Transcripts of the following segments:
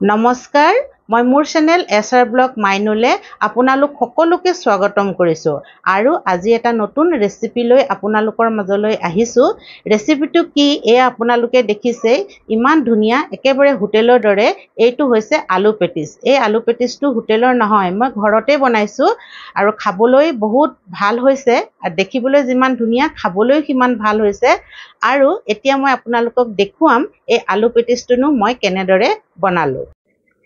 নমস্কাৰ, মই মোৰ চেনেল এছআৰ ব্লগ মাইনুলে আপোনালোক সকলোকে স্বাগতম কৰিছোঁ আৰু আজি এটা নতুন ৰেচিপি লৈ আপোনালোকৰ মাজলৈ আহিছোঁ। ৰেচিপিটো কি এয়া আপোনালোকে দেখিছেই, ইমান ধুনীয়া, একেবাৰে হোটেলৰ দৰে। এইটো হৈছে আলু পেটিছ। এই আলু পেটিছটো হোটেলৰ নহয়, মই ঘৰতে বনাইছোঁ আৰু খাবলৈ বহুত ভাল হৈছে। আৰু দেখিবলৈ যিমান ধুনীয়া, খাবলৈও সিমান ভাল হৈছে। আৰু এতিয়া মই আপোনালোকক দেখুৱাম এই আলু পেটিছটোনো মই কেনেদৰে বনালোঁ।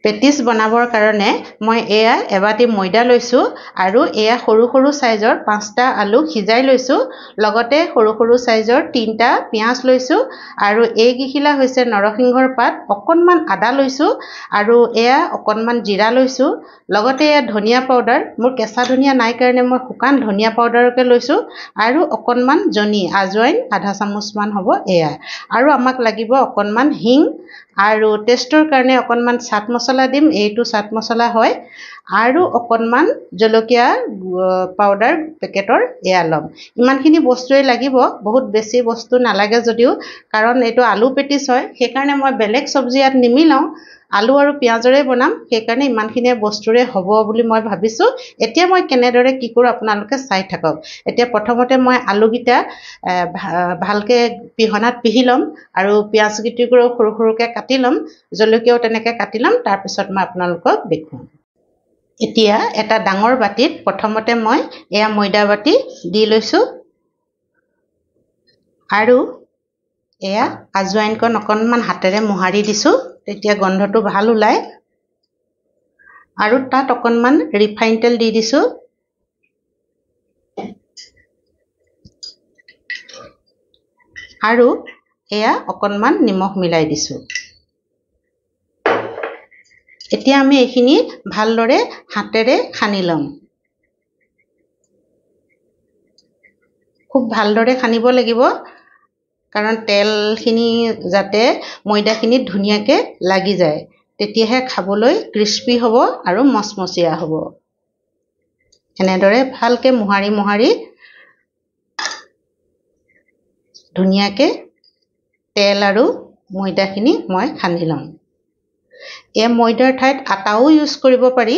পেটিছ বনাবৰ কাৰণে মই এয়া এবাটি ময়দা লৈছোঁ আৰু এয়া সৰু সৰু চাইজৰ 5টা আলু সিজাই লৈছোঁ। লগতে সৰু সৰু চাইজৰ 3টা পিঁয়াজ লৈছোঁ আৰু এইকেইখিলা হৈছে নৰসিংহৰ পাত, অকণমান আদা লৈছোঁ আৰু এয়া অকণমান জিৰা লৈছোঁ। লগতে এয়া ধনিয়া পাউডাৰ, মোৰ কেঁচা ধনিয়া নাই কাৰণে মই শুকান ধনিয়া পাউডাৰকে লৈছোঁ আৰু অকণমান আজৱাইন আধা চামুচমান হ'ব এয়া। আৰু আমাক লাগিব অকণমান হিং আৰু টেষ্টৰ কাৰণে অকণমান চাট মছলা দিম, এইটো চাট মছলা হয়। আৰু অকণমান জলকীয়া পাউডাৰ পেকেটৰ এয়া ল'ম। ইমানখিনি বস্তুৱেই লাগিব, বহুত বেছি বস্তু নালাগে যদিও, কাৰণ এইটো আলু পেটিছ হয়, সেইকাৰণে মই বেলেগ চব্জি ইয়াত নিমিলাওঁ, আলু আৰু পিঁয়াজৰে বনাম, সেইকাৰণে ইমানখিনিয়ে বস্তুৰে হ'ব বুলি মই ভাবিছোঁ। এতিয়া মই কেনেদৰে কি কৰোঁ আপোনালোকে চাই থাকক। এতিয়া প্ৰথমতে মই আলুকেইটা ভালকৈ পিহনাত পিহি ল'ম আৰু পিঁয়াজকেইটুকুৰাও সৰু সৰুকৈ কাটি ল'ম, জলকীয়াও তেনেকৈ কাটি ল'ম, তাৰপিছত মই আপোনালোকক দেখুৱাম। এতিয়া এটা ডাঙৰ বাটিত প্ৰথমতে মই এয়া ময়দা বাটি দি লৈছোঁ আৰু এয়া আজৱাইনকণ অকণমান হাতেৰে মোহাৰি দিছোঁ, তেতিয়া গোন্ধটো ভাল ওলায়। আৰু তাত অকণমান ৰিফাইন তেল দি দিছোঁ। আৰু এয়া অকণমান নিমখ মিলাই দিছোঁ। এতিয়া আমি এইখিনি ভালদৰে হাতেৰে সানি ল'ম। খুব ভালদৰে সানিব লাগিব, কাৰণ তেলখিনি যাতে ময়দাখিনিত ধুনীয়াকৈ লাগি যায়, তেতিয়াহে খাবলৈ ক্ৰিস্পি হ'ব আৰু মচমচীয়া হ'ব। এনেদৰে ভালকৈ মোহাৰি মোহাৰি ধুনীয়াকৈ তেল আৰু ময়দাখিনি মই সানি ল'ম। এই ময়দাৰ ঠাইত আটাও ইউজ কৰিব পাৰি,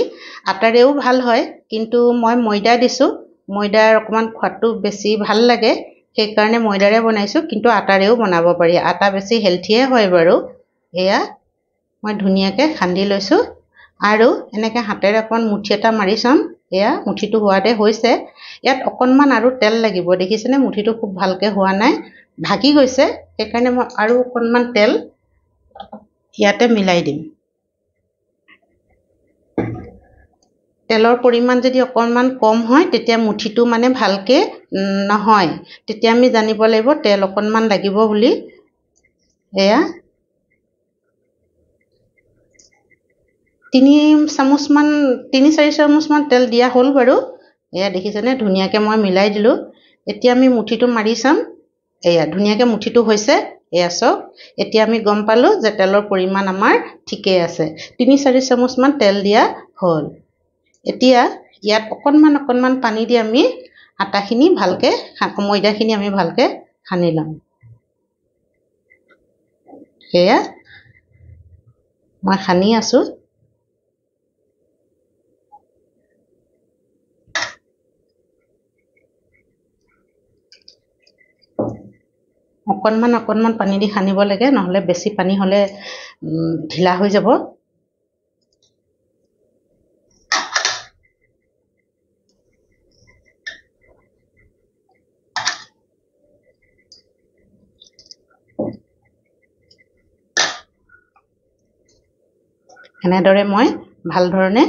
আটাৰেও ভাল হয়, কিন্তু মই ময়দা দিছোঁ। ময়দাৰ অকণমান সোৱাদটো বেছি ভাল লাগে, সেইকাৰণে ময়দাৰে বনাইছোঁ, কিন্তু আটাৰেও বনাব পাৰি, আটা বেছি হেল্থিয়ে হয় বাৰু। এয়া মই ধুনীয়াকৈ সানি লৈছোঁ আৰু এনেকৈ হাতেৰে অকণমান মুঠি এটা মাৰি চাম। এয়া মুঠিটো হোৱাতে হৈছে। ইয়াত অকণমান আৰু তেল লাগিব, দেখিছেনে? মুঠিটো খুব ভালকৈ হোৱা নাই, ভাগি গৈছে, সেইকাৰণে মই আৰু অকণমান তেল ইয়াতে মিলাই দিম। তেলৰ পৰিমাণ যদি অকণমান কম হয়, তেতিয়া মুঠিটো মানে ভালকৈ নহয়, তেতিয়া আমি জানিব লাগিব তেল অকণমান লাগিব বুলি। এয়া 3-4 চামুচমান তেল দিয়া হ'ল বাৰু। এয়া দেখিছেনে? ধুনীয়াকৈ মই মিলাই দিলোঁ। এতিয়া আমি মুঠিটো মাৰি চাম। এয়া ধুনীয়াকৈ মুঠিটো হৈছে, এয়া চাওক। এতিয়া আমি গম পালোঁ যে তেলৰ পৰিমাণ আমাৰ ঠিকেই আছে। 3-4 চামুচমান তেল দিয়া হ'ল। এতিয়া ইয়াত অকণমান পানী দি আমি আটাখিনি ভালকৈ, ময়দাখিনি আমি ভালকৈ সানি ল'ম। সেয়া মই সানি আছোঁ। অকণমান পানী দি সানিব লাগে, নহ'লে বেছি পানী হ'লে ঢিলা হৈ যাব। এনেদৰে মই ভালধৰণে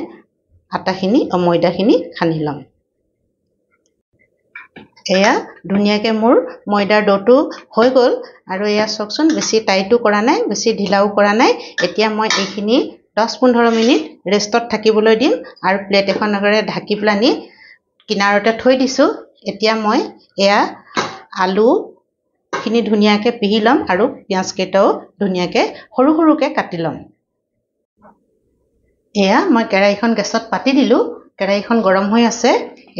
ময়দাখিনি সানি ল'ম। এয়া ধুনীয়াকৈ মোৰ ময়দাৰ ডোটো হৈ গ'ল আৰু এয়া চাওকচোন, বেছি টাইটো কৰা নাই, বেছি ঢিলাও কৰা নাই। এতিয়া মই এইখিনি 10-15 মিনিট ৰেষ্টত থাকিবলৈ দিম আৰু প্লেট এখনেৰে ঢাকি পেলানি কিনাৰতে থৈ দিছোঁ। এতিয়া মই এয়া আলুখিনি ধুনীয়াকৈ পিহি ল'ম আৰু পিঁয়াজকেইটাও ধুনীয়াকৈ সৰু সৰুকৈ কাটি ল'ম। এয়া মই কেৰাহীখন গেছত পাতি দিলোঁ, কেৰাহীখন গৰম হৈ আছে।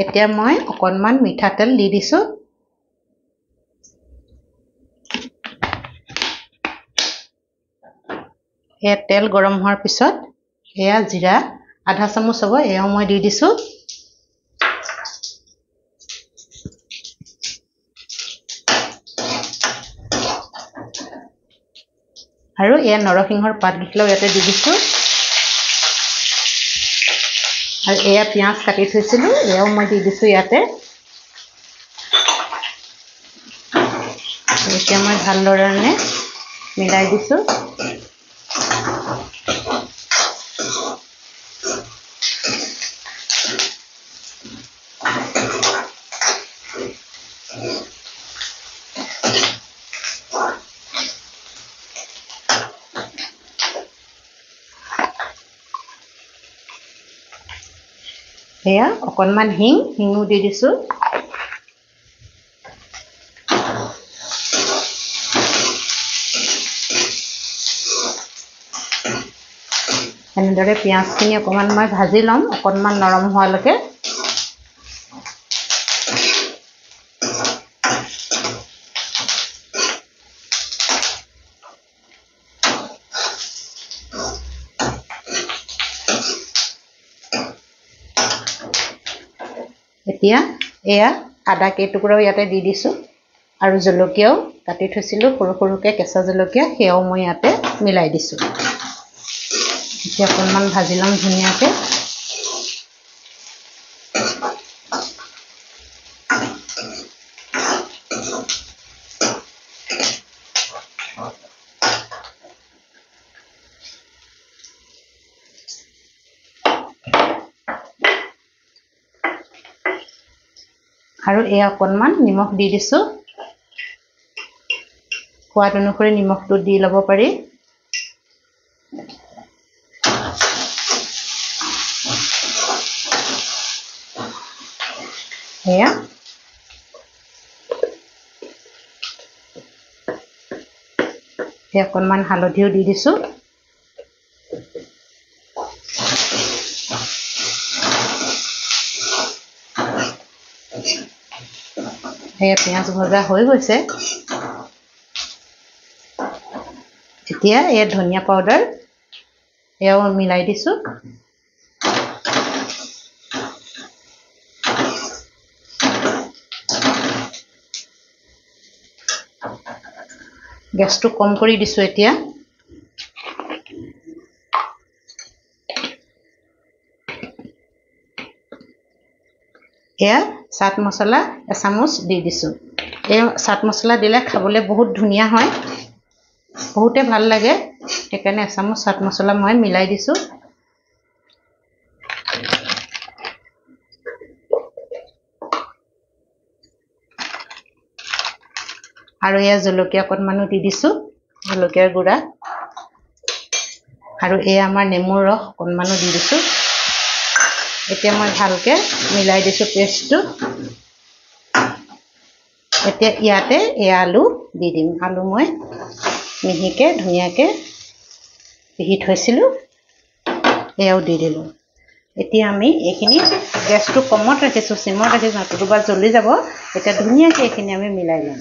এতিয়া মই অকণমান মিঠাতেল দি দিছোঁ। এয়া তেল গৰম হোৱাৰ পিছত এয়া জিৰা আধা চামুচ হ'ব এয়াও মই দি দিছোঁ। আৰু এয়া নৰসিংহৰ পাত কেইটাও ইয়াতে দি দিছোঁ। আৰু এয়া পিঁয়াজ কাটি থৈছিলোঁ এয়াও মই দি দিছোঁ ইয়াতে। এতিয়া মই ভালদৰে মিলাই দিছোঁ। এয়া অকণমান হিঙো দি দিছোঁ। এনেদৰে পিঁয়াজখিনি অকণমান মই ভাজি ল'ম অকণমান নৰম হোৱালৈকে। এতিয়া এয়া আদা কেইটুকুৰাও ইয়াতে দি দিছোঁ আৰু জলকীয়াও কাটি থৈছিলোঁ সৰু সৰুকৈ কেঁচা জলকীয়া সেয়াও মই ইয়াতে মিলাই দিছোঁ। এতিয়া অকণমান ভাজি ল'ম ধুনীয়াকৈ। আৰু এয়া অকণমান নিমখ দি দিছোঁ। সোৱাদ অনুসৰি নিমখটো দি ল'ব পাৰি। এয়া অকণমান হালধিও দি দিছোঁ। এয়া পিঁয়াজ ভজা হৈ গৈছে। এতিয়া এয়া ধনিয়া পাউডাৰ এয়াও মিলাই দিছোঁ। গেছটো কম কৰি দিছোঁ এতিয়া। এয়া চাট মছলা এচামুচ দি দিছোঁ। এই চাট মছলা দিলে খাবলৈ বহুত ধুনীয়া হয়, বহুতে ভাল লাগে, সেইকাৰণে এচামুচ চাট মছলা মই মিলাই দিছোঁ। আৰু এয়া জলকীয়া অকণমানো দি দিছোঁ, জলকীয়াৰ গুড়া। আৰু এয়া আমাৰ নেমুৰ ৰস অকণমানো দি দিছোঁ। এতিয়া মই ভালকৈ মিলাই দিছোঁ পেষ্টটো। এতিয়া ইয়াতে এয়া আলু দি দিম। আলু মই মিহিকৈ ধুনীয়াকৈ পিহি থৈছিলোঁ, এয়াও দি দিলোঁ। এতিয়া আমি এইখিনি গেছটো কমত ৰাখিছোঁ, চিমত ৰাখিছোঁ, নতুবা জ্বলি যাব। এতিয়া ধুনীয়াকৈ এইখিনি আমি মিলাই ল'ম।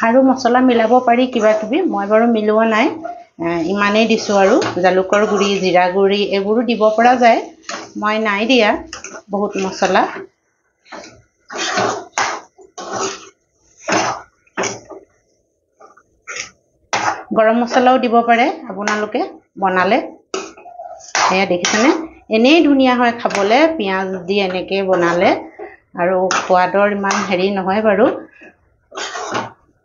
আৰু মছলা মিলাব পাৰি কিবা কিবি, মই বাৰু মিলোৱা নাই, ইমানেই দিছোঁ। আৰু জালুকৰ গুড়ি, জিৰা গুড়ি এইবোৰো দিব পৰা যায়, মই নাই দিয়া বহুত মছলা। গৰম মছলাও দিব পাৰে আপোনালোকে বনালে। এয়া দেখিছেনে, এনেই ধুনীয়া হয় খাবলৈ, পিঁয়াজ দি এনেকৈ বনালে। আৰু সোৱাদৰ ইমান হেৰি নহয় বাৰু,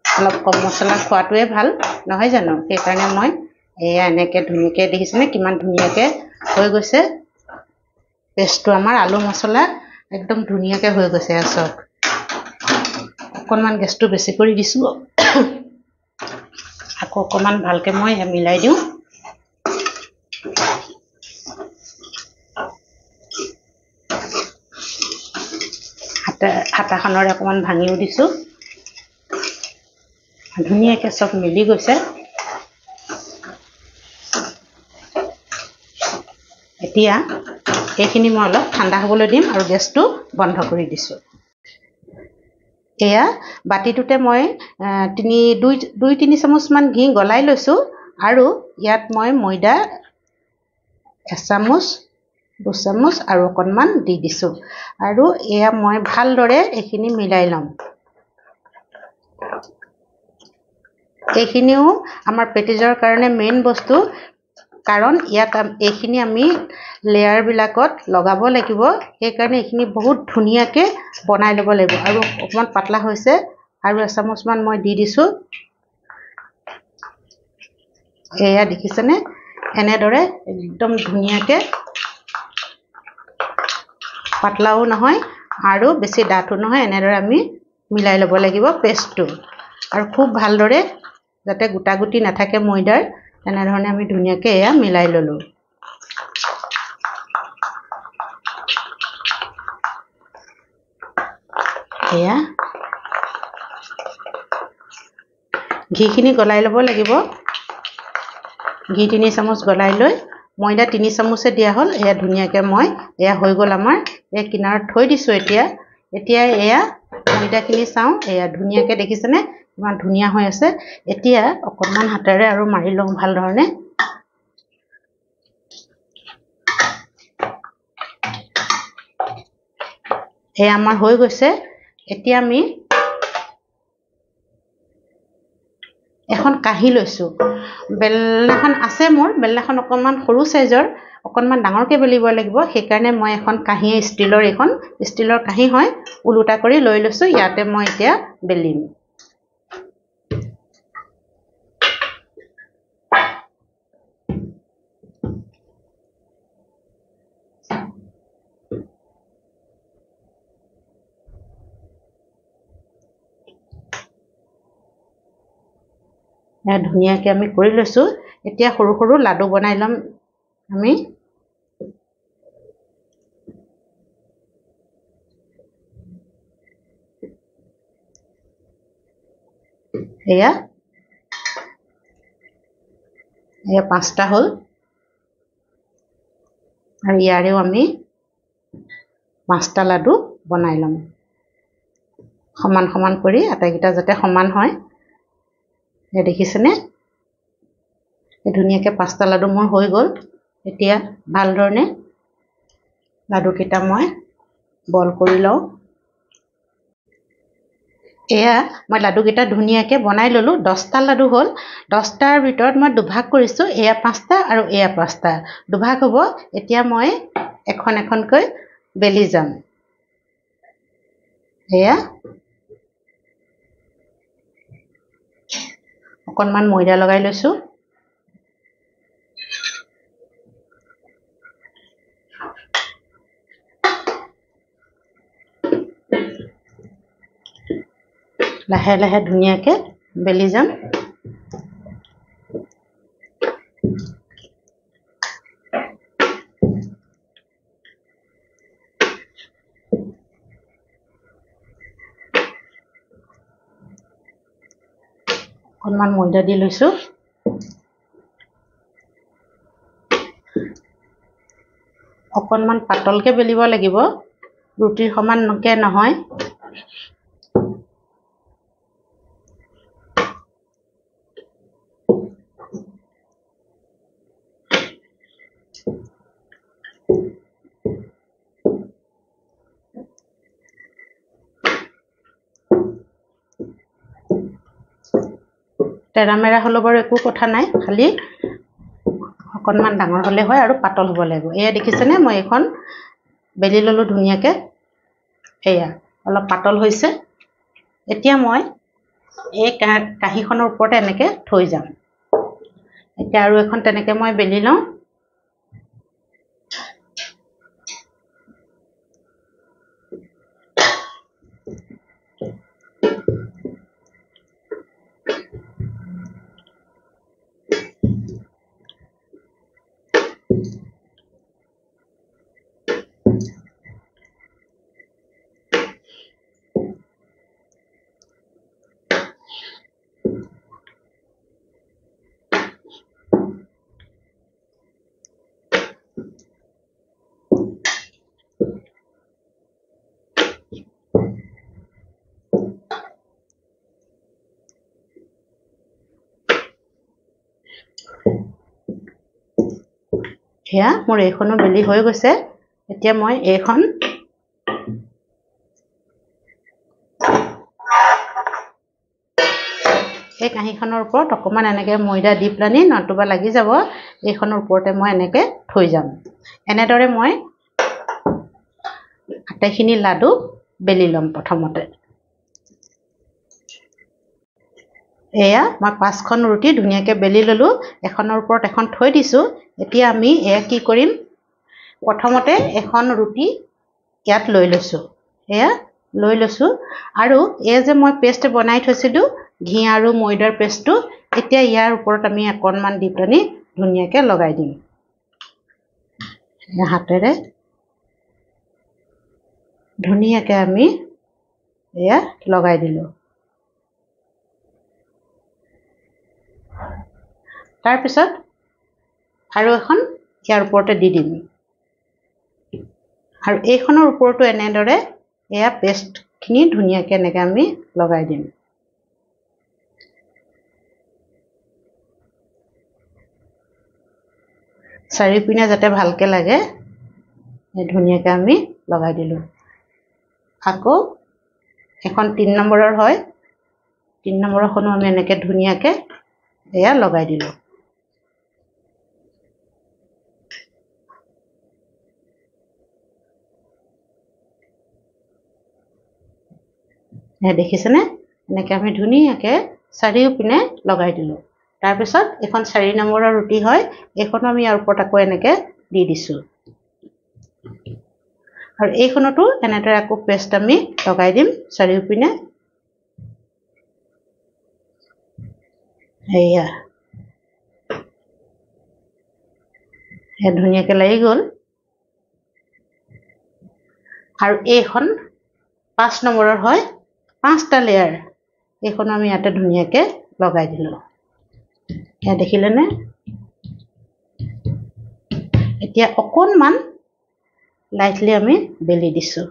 অলপ কম মছলা খোৱাটোৱে ভাল নহয় জানো। সেইকাৰণে মই এয়া এনেকৈ ধুনীয়াকৈ দেখিছেনে কিমান ধুনীয়াকৈ হৈ গৈছে পেষ্টটো। আমাৰ আলু মছলা একদম ধুনীয়াকৈ হৈ গৈছে। চাওক, অকণমান গেছটো বেছি কৰি দিছোঁ। আকৌ অকণমান ভালকৈ মই মিলাই দিওঁ। হাতাখনেৰে অকণমান ভাঙিও দিছোঁ। ধুনীয়াকৈ চব মিলি গৈছে। এতিয়া এইখিনি মই অলপ ঠাণ্ডা হ'বলৈ দিম আৰু গেছটো বন্ধ কৰি দিছোঁ। এয়া বাটিটোতে মই 2-3 চামুচমান ঘি গলাই লৈছোঁ আৰু ইয়াত মই ময়দা 1 চামুচ 2 চামুচ আৰু অকণমান দি দিছোঁ আৰু এয়া মই ভালদৰে এইখিনি মিলাই ল'ম। এইখিনিও আমাৰ পেটিজৰ কাৰণে মেইন বস্তু, কাৰণ ইয়াত এইখিনি আমি লেয়াৰবিলাকত লগাব লাগিব, সেইকাৰণে এইখিনি বহুত ধুনীয়াকৈ বনাই ল'ব লাগিব। আৰু অকণমান পাতলা হৈছে আৰু 1 চামুচমান মই দি দিছোঁ। এয়া দেখিছেনে, এনেদৰে একদম ধুনীয়াকৈ পাতলাও নহয় আৰু বেছি ডাঠো নহয়, এনেদৰে আমি মিলাই ল'ব লাগিব পেষ্টটো। আৰু খুব ভালদৰে যাতে গোটা গুটি নাথাকে ময়দাৰ, তেনেধৰণে আমি ধুনীয়াকৈ এয়া মিলাই ল'লোঁ। এয়া ঘিখিনি গলাই ল'ব লাগিব। ঘি 3 চামুচ গলাই লৈ ময়দা 3 চামুচে দিয়া হ'ল। এয়া ধুনীয়াকৈ এয়া হৈ গ'ল আমাৰ। এয়া কিনাৰত থৈ দিছোঁ। এতিয়া এয়া ময়দাখিনি চাওঁ, এয়া ধুনীয়াকৈ দেখিছেনে ইমান ধুনীয়া হৈ আছে। এতিয়া অকণমান হাতেৰে আৰু মাৰি লওঁ ভাল ধৰণে। এয়া আমাৰ হৈ গৈছে। এতিয়া আমি এখন কাঁহী লৈছোঁ। বেলনাখন আছে মোৰ, বেলনাখন অকণমান সৰু চাইজৰ, অকণমান ডাঙৰকৈ বেলিব লাগিব, সেইকাৰণে মই এখন কাঁহী ষ্টিলৰ কাঁহী হয়, ওলোটা কৰি লৈ লৈছোঁ। ইয়াতে মই এতিয়া বেলিম। ধুনীয়াকৈ আমি কৰি লৈছোঁ। এতিয়া সৰু সৰু লাডু বনাই ল'ম আমি। এয়া 5টা হ'ল আৰু ইয়াৰেও আমি 5টা লাডু বনাই ল'ম। সমান সমান কৰি আটাইকেইটা যাতে সমান হয়। দেখিছেনে, ধুনীয়াকৈ 5টা লাডু মোৰ হৈ গ'ল। এতিয়া ভালধৰণে লাডুকেইটা মই বল কৰি লওঁ। এয়া মই লাডুকেইটা ধুনীয়াকৈ বনাই ল'লোঁ। 10টা লাডু হ'ল। 10টাৰ ভিতৰত মই দুভাগ কৰিছোঁ। এয়া 5টা আৰু এয়া 5টা দুভাগ হ'ব। এতিয়া মই এখন এখনকৈ বেলি যাম। এয়া অকণমান ময়দা লগাই লৈছোঁ। লাহে লাহে ধুনীয়াকৈ বেলি যাম। অকণমান ময়দা দি লৈছোঁ। অকণমান পাতলকৈ বেলিব লাগিব, ৰুটিৰ সমানকৈ নহয়। তেৰামেৰা হ'লেও বাৰু একো কথা নাই, খালি অকণমান ডাঙৰ হ'লে হয় আৰু পাতল হ'ব লাগিব। এয়া দেখিছেনে, মই এইখন বেলি ল'লোঁ ধুনীয়াকৈ। এয়া অলপ পাতল হৈছে। এতিয়া মই এই কাঁহীখনৰ ওপৰতে এনেকৈ থৈ যাম। এতিয়া আৰু এখন তেনেকৈ মই বেলি লওঁ। এয়া মোৰ এইখনো বেলি হৈ গৈছে এতিয়া মই এইখন এই কাঁহীখনৰ ওপৰত অকমান এনেকে ময়দা দি প্লানি নতুবা লাগি যাব এইখনৰ ওপৰতে মই এনেকে থৈ যাম এনেদৰে মই আটাইখিনি লাডু বেলি লম প্ৰথমতে এয়া মই 5খন ৰুটি ধুনীয়াকৈ বেলি ললো এখনৰ ওপৰত এখন থৈ দিছো এতিয়া আমি এয়া কি কৰিম প্ৰথমতে এখন ৰুটি ইয়াত লৈ লৈছো এয়া লৈ লৈছো আৰু এই যে মই পেষ্ট বনাই থৈছিলো ঘি আৰু ময়দাৰ পেষ্টটো এতিয়া ইয়াৰ ওপৰত আমি অকণমান দি পানি ধুনীয়াকৈ লগাই দিম হাতেৰে ধুনীয়াকৈ আমি এয়া লগাই দিলো তাৰ পিছত আৰু এখন ইয়াৰ ওপৰতে দি দিম আৰু এইখনৰ ওপৰতো এনেদৰে এয়া পেষ্টখিনি ধুনীয়াকৈ এনেকৈ আমি লগাই দিম চাৰিওপিনে যাতে ভালকৈ লাগে ধুনীয়াকৈ আমি লগাই দিলো আকৌ এখন 3 নম্বৰৰ হয় 3 নম্বৰখনো আমি এনেকৈ ধুনীয়াকৈ এয়া লগাই দিলো দেখিছেনে এনেকৈ আমি ধুনীয়াকৈ চাৰিওপিনে লগাই দিলো তাৰ পিছত এখন 4 নম্বৰৰ ৰুটি হয় এইখনো আমি ইয়াৰ ওপৰত আকৌ এনেকৈ দি দিছো আৰু এইখনতো এনেদৰে আকৌ পেষ্ট আমি লগাই দিম চাৰিওপিনে এয়া ধুনীয়াকৈ লাগি গ'ল আৰু এইখন 5 নম্বৰৰ হয় 5টা লেয়াৰ এইখনো আমি ইয়াতে ধুনীয়াকৈ লগাই দিলো এয়া দেখিলেনে এতিয়া অকণমান লাইটলি আমি বেলি দিছো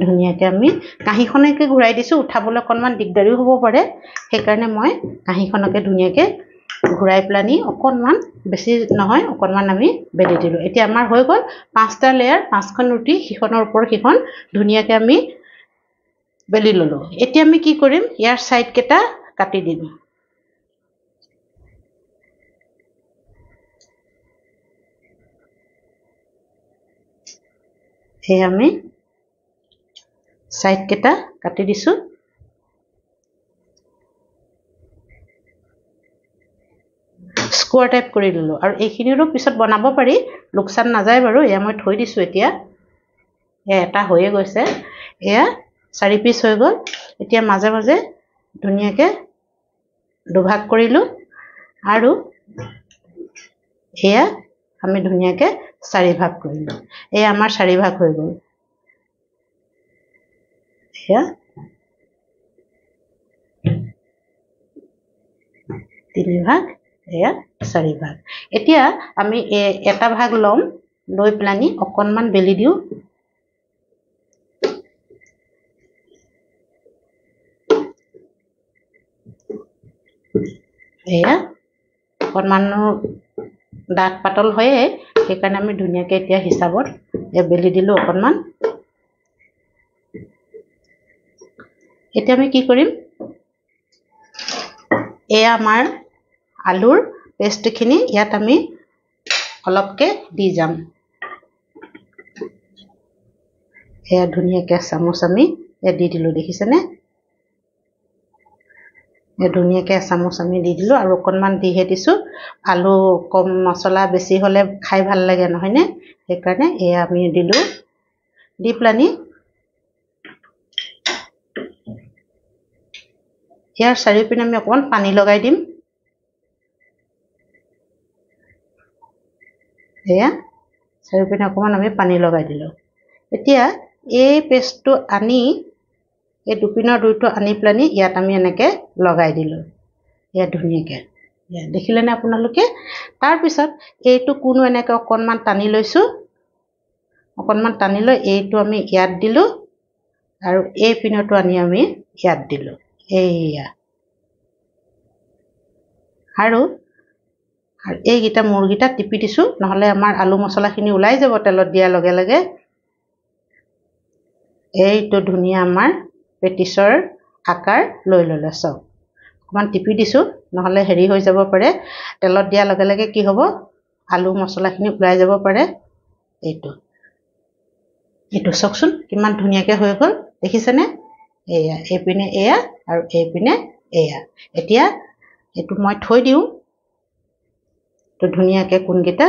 ধুনীয়াকৈ আমি কাঁহীখনকে ঘূৰাই দিছো উঠাবলৈ অকণমান দিগদাৰিও হ'ব পাৰে সেইকাৰণে মই কাঁহীখনকে ধুনীয়াকৈ ঘূৰাই প্লানি অকণমান বেছি নহয় অকণমান আমি বেলি দিলো এতিয়া আমাৰ হৈ গ'ল 5টা লেয়াৰ 5খন ৰুটি সিখনৰ ওপৰত সিখন ধুনীয়াকৈ আমি বেলি ললো এতিয়া আমি কি কৰিম ইয়াৰ সাইড কেটা কাটি দিম এই আমি সাইড কেটা কাটি দিছো স্কোয়াৰ টাইপ কৰি দিলো আৰু এইখিনিৰো পিছত বনাব পাৰি লোকসান নাযায় বাৰু এয়া মই থৈ দিছো এতিয়া এটা হৈয়ে গৈছে এয়া 4 পিস হৈ গ'ল এতিয়া মাজে মাজে ধুনীয়াকৈ দুভাগ কৰিলো আৰু এয়া আমি ধুনীয়াকৈ 4 ভাগ কৰিলো এয়া আমাৰ 4 ভাগ হৈ গ'ল এয়া 3 ভাগ এয়া 4 ভাগ এতিয়া আমি এটা ভাগ লম লৈ প্লানি অকণমান বেলি দিও এয়া অকণমান ডাঠ পাতল হয়ে সেইকাৰণে আমি ধুনীয়াকৈ এতিয়া হিচাপত বেলি দিলো অকণমান এতিয়া আমি কি কৰিম এয়া আমাৰ আলুৰ পেষ্টখিনি ইয়াত আমি অলপকে দি যাম এয়া ধুনীয়াকৈ চামুচ আমি দি দিলো দেখিছেনে ধুনীয়াকৈ চামুচ আমি দি দিলো আৰু অকণমান দিহে দিছো আলু কম মছলা বেছি হলে খাই ভাল লাগে নহয় নে সেইকাৰণে এয়া আমি দিলো দি প্লানি ইয়াৰ চাৰিওপিনে আমি অকণমান পানী লগাই দিম এয়া চাৰিওপিনে অকণমান আমি পানী লগাই দিলো এতিয়া এই পেষ্টটো আনি এই দুপিনৰ দুইটো আনি প্লানি ইয়াত আমি এনেকৈ লগাই দিলো ইয়াত ধুনীয়াকৈ দেখিলেনে আপোনালোকে তাৰ পিছত এইটো কোনো এনেকৈ অকণমান টানি লৈছো অকণমান টানি লৈ এইটো আমি ইয়াত দিলো আৰু এই পিনটো আনি আমি ইয়াত দিলো এইয়া আৰু এইকেইটা মূৰকেইটা টিপি দিছোঁ, নহ'লে আমাৰ আলু মছলাখিনি ওলাই যাব তেলত দিয়াৰ লগে লগে। এইটো ধুনীয়া আমাৰ পেটিছৰ আকাৰ লৈ ল'লে। চাওক অকণমান টিপি দিছোঁ, নহ'লে হেৰি হৈ যাব পাৰে, তেলত দিয়াৰ লগে লগে কি হ'ব, আলু মছলাখিনি ওলাই যাব পাৰে। এইটো চাওকচোন কিমান ধুনীয়াকৈ হৈ গ'ল, দেখিছেনে? এয়া এইপিনে এয়া আৰু এইপিনে এয়া। এতিয়া এইটো মই থৈ দিওঁ, তো ধুনীয়াকৈ কোনকেইটা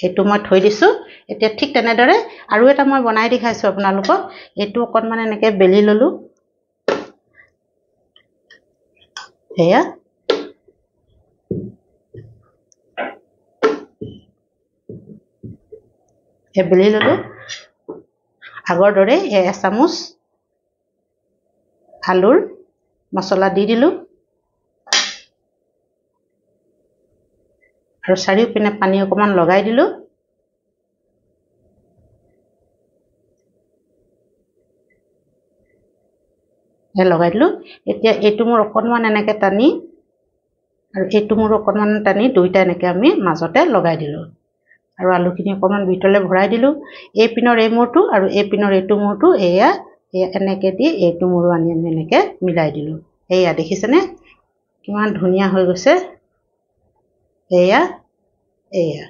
এইটো মই থৈ দিছোঁ। এতিয়া ঠিক তেনেদৰে আৰু এটা মই বনাই দেখাইছোঁ আপোনালোকক। এইটো অকণমান এনেকৈ বেলি ল'লোঁ, এয়া বেলি ল'লোঁ। আগৰ দৰে এচামুচ আলুৰ মছলা দি দিলোঁ আৰু চাৰিওপিনে পানী অকণমান লগাই দিলোঁ। লগাই দিলোঁ। এতিয়া এইটো মোৰ অকণমান এনেকৈ টানি আৰু এইটো মোৰ অকণমান টানি দুইটা এনেকৈ আমি মাজতে লগাই দিলোঁ আৰু আলুখিনি অকণমান ভিতৰলৈ ভৰাই দিলোঁ। এইপিনৰ এই মূৰটো আৰু এইপিনৰ এইটো মূৰটো এয়া এনেকৈ দি এইটো মূৰো আনি আমি এনেকৈ মিলাই দিলোঁ। এয়া দেখিছেনে কিমান ধুনীয়া হৈ গৈছে। এয়া এয়া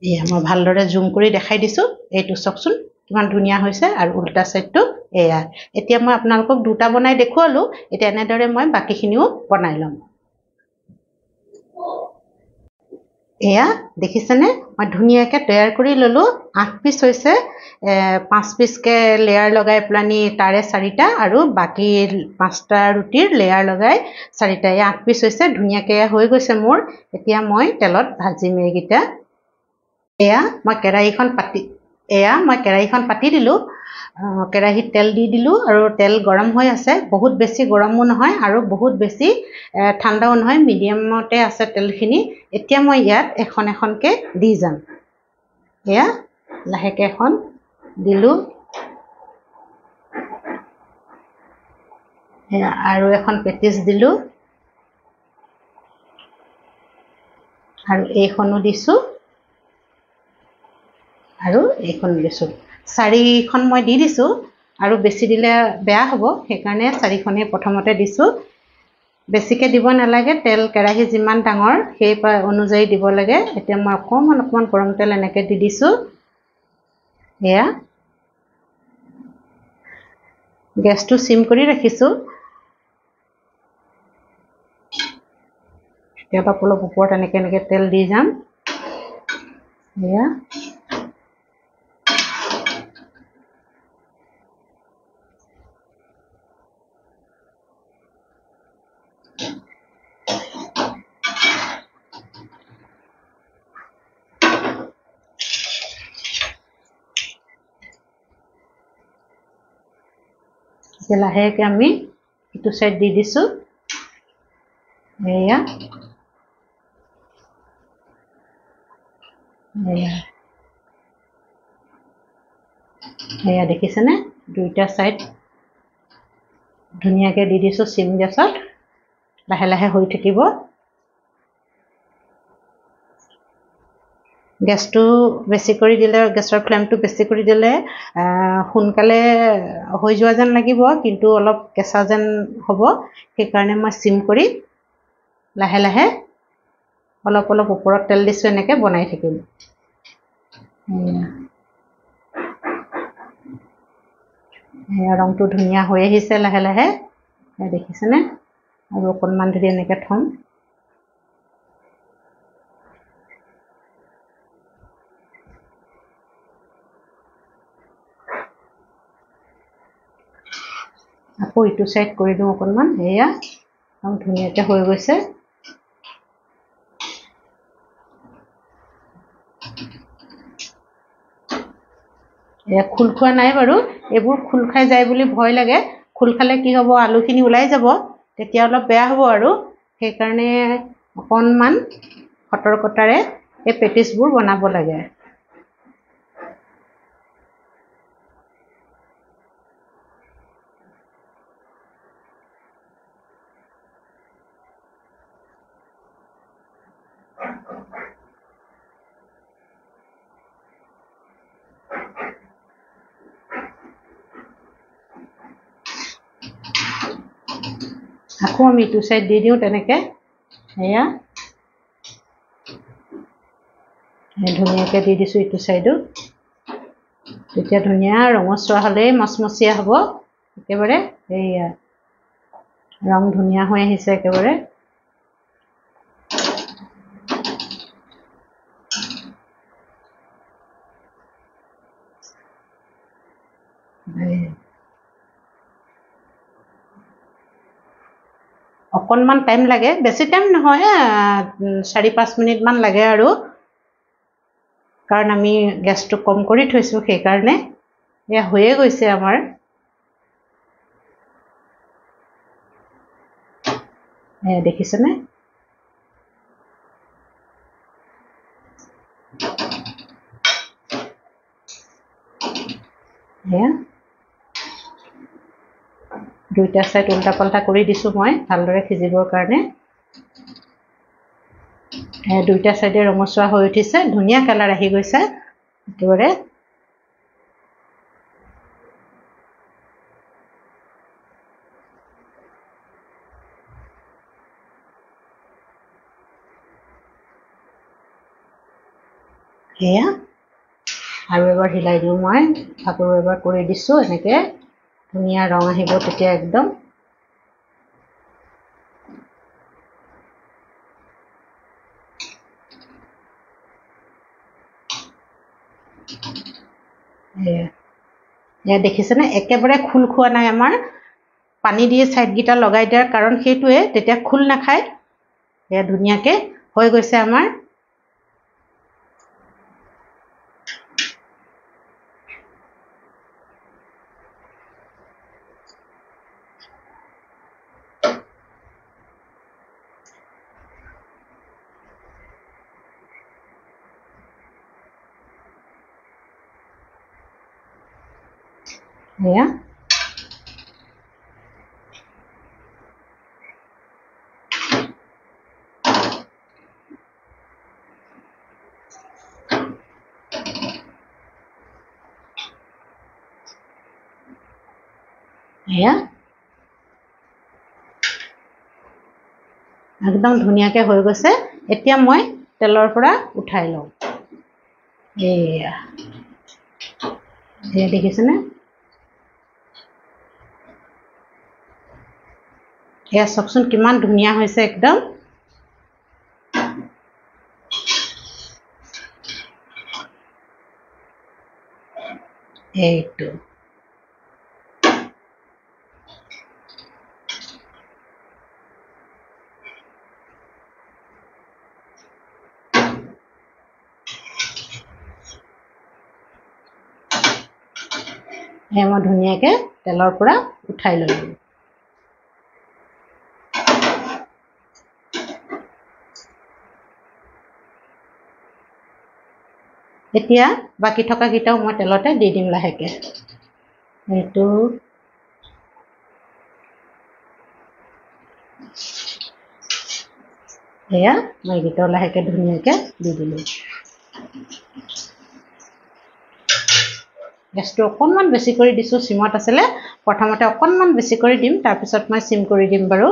এয়া মই ভালদৰে জুম কৰি দেখাই দিছোঁ। এইটো চাওকচোন কিমান ধুনীয়া হৈছে আৰু উল্টা চাইডটো এয়া। এতিয়া মই আপোনালোকক দুটা বনাই দেখুৱালোঁ, এতিয়া এনেদৰে মই বাকীখিনিও বনাই ল'ম। এয়া দেখিছেনে মই ধুনীয়াকৈ তৈয়াৰ কৰি ল'লোঁ। 8 পিচ হৈছে, 5 পিচকৈ লেয়াৰ লগাই পেলানি তাৰে 4টা আৰু বাকী 5টা ৰুটিৰ লেয়াৰ লগাই 4টা। 8 পিচ হৈছে, ধুনীয়াকৈ হৈ গৈছে মোৰ। এতিয়া মই তেলত ভাজিম এইকেইটা। এয়া মই কেৰাহীখন পাতি দিলোঁ। কেৰাহীত তেল দি দিলোঁ আৰু তেল গৰম হৈ আছে। বহুত বেছি গৰমো নহয় আৰু বহুত বেছি ঠাণ্ডাও নহয়, মিডিয়ামতে আছে তেলখিনি। এতিয়া মই ইয়াত এখন এখনকৈ দি যাম। এয়া লাহেকৈ এখন দিলোঁ, আৰু এখন পেটিছ দিলোঁ আৰু এইখনো দিছোঁ আৰু এইখন দিছোঁ। 4খন মই দি দিছোঁ আৰু বেছি দিলে বেয়া হ'ব, সেইকাৰণে 4খনেই প্ৰথমতে দিছোঁ। বেছিকৈ দিব নালাগে, তেল কেৰাহী যিমান ডাঙৰ সেই অনুযায়ী দিব লাগে। এতিয়া মই অকণমান গৰম তেল এনেকৈ দি দিছোঁ। এয়া গেছটো চিম কৰি ৰাখিছোঁ। কেতিয়াবা অলপ ওপৰত এনেকৈ তেল দি যাম। এয়া লাহেকৈ আমি ইটো চাইড দি দিছোঁ। এয়া এয়া দেখিছেনে দুইটা চাইড ধুনীয়াকৈ দি দিছোঁ। চিম গেছত লাহে লাহে হৈ থাকিব। গেছটো বেছি কৰি দিলে, গেছৰ ফ্লেমটো বেছি কৰি দিলে সোনকালে হৈ যোৱা যেন লাগিব, কিন্তু অলপ কেঁচা যেন হ'ব। সেইকাৰণে মই চিম কৰি লাহে লাহে অলপ ওপৰত তেল দিছোঁ, এনেকৈ বনাই থাকিম। ৰংটো ধুনীয়া হৈ আহিছে লাহে লাহে, দেখিছেনে? আৰু অকণমান ধৰি এনেকৈ থ'ম। আকৌ ইটো চাইড কৰি দিওঁ অকণমান। এয়া ধুনীয়াকৈ হৈ গৈছে। এয়া খোল খোৱা নাই বাৰু, এইবোৰ খোল খাই যায় বুলি ভয় লাগে। খোল খালে কি হ'ব, আলুখিনি ওলাই যাব, তেতিয়া অলপ বেয়া হ'ব আৰু। সেইকাৰণে অকণমান সতৰ্কতাৰে এই পেটিছবোৰ বনাব লাগে। আকৌ আমি ইটো সাইড দি দিওঁ তেনেকৈ এয়া ধুনীয়াকৈ দি দিছোঁ ইটো সাইডো তেতিয়া ধুনীয়া ৰঙচুৱা হ'লেই মচমচীয়া হ'ব একেবাৰে এয়া ৰং ধুনীয়া হৈ আহিছে একেবাৰে অকণমান টাইম লাগে বেছি টাইম নহয় 4-5 মিনিটমান লাগে আৰু কাৰণ আমি গেছটো কম কৰি থৈছোঁ সেইকাৰণে এয়া হৈয়ে গৈছে আমাৰ দেখিছেনে দুইটা সাইড উল্টা পাল্টা কৰি দিছোঁ মই ভালদৰে সিজিবৰ কাৰণে দুইটা সাইডে ৰঙচুৱা হৈ উঠিছে ধুনীয়া কালাৰ আহি গৈছে একেবাৰে এয়া আৰু এবাৰ হিলাই দিওঁ মই আকৌ এবাৰ কৰি দিছোঁ এনেকৈ ধুনীয়া ৰং আহিব তেতিয়া একদম এয়া দেখিছেনে একেবাৰে খোল খোৱা নাই আমাৰ পানী দিয়ে সাইডকেইটা লগাই দিয়াৰ কাৰণ সেইটোৱে তেতিয়া খোল নাখায় এয়া ধুনীয়াকৈ হৈ গৈছে আমাৰ এয়া এয়া একদম ধুনীয়াকৈ হৈ গৈছে এতিয়া মই তেলৰ পৰা উঠাই লওঁ এয়া এয়া দেখিছেনে এয়া চাওকচোন কিমান ধুনীয়া হৈছে একদম এইটো মই ধুনীয়াকৈ তেলৰ পৰা উঠাই ললোঁ এতিয়া বাকি থকা কিটাও মই তেলতে দি দিম লাহেকৈ এইটো এয়া মই এইকেইটাও লাহেকৈ ধুনীয়াকৈ দি দিলোঁ গেছটো অকণমান বেছি কৰি দিছোঁ চিমত আছিলে প্ৰথমতে অকণমান বেছি কৰি দিম তাৰপিছত মই চিম কৰি দিম বাৰু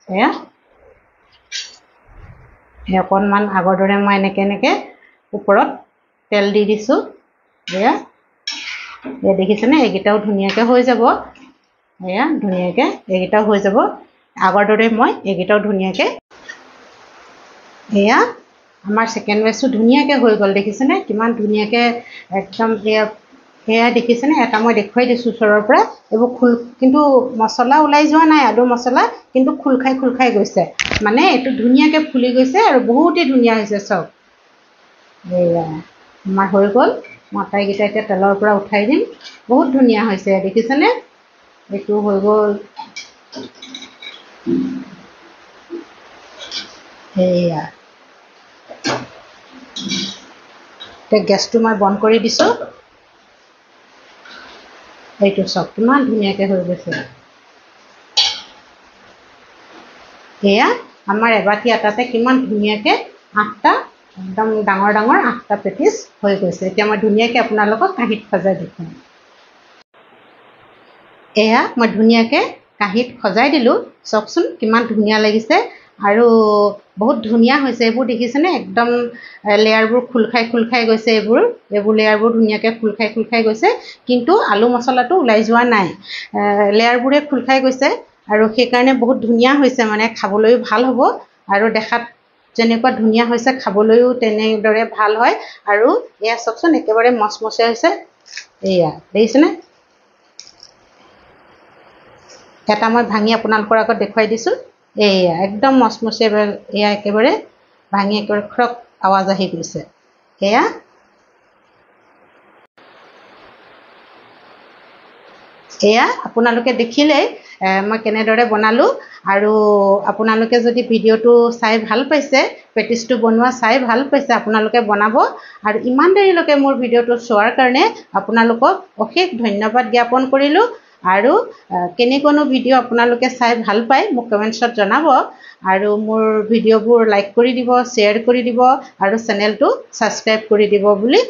এয়া অকণমান আগৰ দৰে মই এনেকৈ ওপৰত তেল দি দিছোঁ এয়া দেখিছেনে এইকেইটাও ধুনীয়াকৈ হৈ যাব এয়া ধুনীয়াকৈ এইকেইটাও হৈ যাব আগৰ দৰে মই এইকেইটাও ধুনীয়াকৈ এয়া আমাৰ সেকেন্ড বেচটো ধুনীয়াকৈ হৈ গ'ল দেখিছেনে কিমান ধুনীয়াকৈ একদম এয়া দেখিছেনে এটা মই দেখুৱাই দিছোঁ ওচৰৰ পৰা এইবোৰ খোল কিন্তু মছলা ওলাই যোৱা নাই আলু মছলা কিন্তু খোল খাই গৈছে মানে এইটো ধুনীয়াকৈ ফুলি গৈছে আৰু বহুতেই ধুনীয়া হৈছে চাওক এয়া আমাৰ হৈ গ'ল মই আটাইকেইটা এতিয়া তেলৰ পৰা উঠাই দিম বহুত ধুনীয়া হৈছে দেখিছেনে এইটো হৈ গ'ল এয়া এতিয়া গেছটো মই বন্ধ কৰি দিছোঁ এইটো চাওক কিমান ধুনীয়াকৈ হৈ গৈছে এয়া আমাৰ এবাটি আটাতে কিমান ধুনীয়াকৈ 8টা একদম ডাঙৰ 8টা পেটিছ হৈ গৈছে এতিয়া মই ধুনীয়াকৈ আপোনালোকক কাঁহীত সজাই দেখুৱাম এয়া মই ধুনীয়াকৈ কাঁহীত সজাই দিলোঁ চাওকচোন কিমান ধুনীয়া লাগিছে আৰু বহুত ধুনীয়া হৈছে এইবোৰ দেখিছেনে একদম লেয়াৰবোৰ খোল খাই গৈছে এইবোৰ লেয়াৰবোৰ ধুনীয়াকৈ খোল খাই গৈছে কিন্তু আলু মছলাটো ওলাই যোৱা নাই লেয়াৰবোৰে খোল খাই গৈছে আৰু সেইকাৰণে বহুত ধুনীয়া হৈছে মানে খাবলৈও ভাল হ'ব আৰু দেখাত যেনেকুৱা ধুনীয়া হৈছে খাবলৈও তেনেদৰে ভাল হয় আৰু এয়া চাওকচোন একেবাৰে মচমচীয়া হৈছে এয়া দেখিছেনে এটা মই ভাঙি আপোনালোকৰ আগত দেখুৱাই দিছোঁ এয়া একদম মচমচীয়া এয়া একেবাৰে ভাঙি একেবাৰে খৰক আৱাজ আহি গৈছে এয়া আপোনালোকে দেখিলেই মই কেনেদৰে বনালোঁ আৰু আপোনালোকে যদি ভিডিঅ'টো চাই ভাল পাইছে পেটিছটো বনোৱা চাই ভাল পাইছে আপোনালোকে বনাব আৰু ইমান দেৰিলৈকে মোৰ ভিডিঅ'টো চোৱাৰ কাৰণে আপোনালোকক অশেষ ধন্যবাদ জ্ঞাপন কৰিলোঁ আৰু কেনেকুৱানো ভিডিঅ' আপোনালোকে চাই ভাল পায় মোক কমেণ্টছত জনাব আৰু মোৰ ভিডিঅ'বোৰ লাইক কৰি দিব শ্বেয়াৰ কৰি দিব আৰু চেনেলটো ছাবস্ক্ৰাইব কৰি দিব বুলি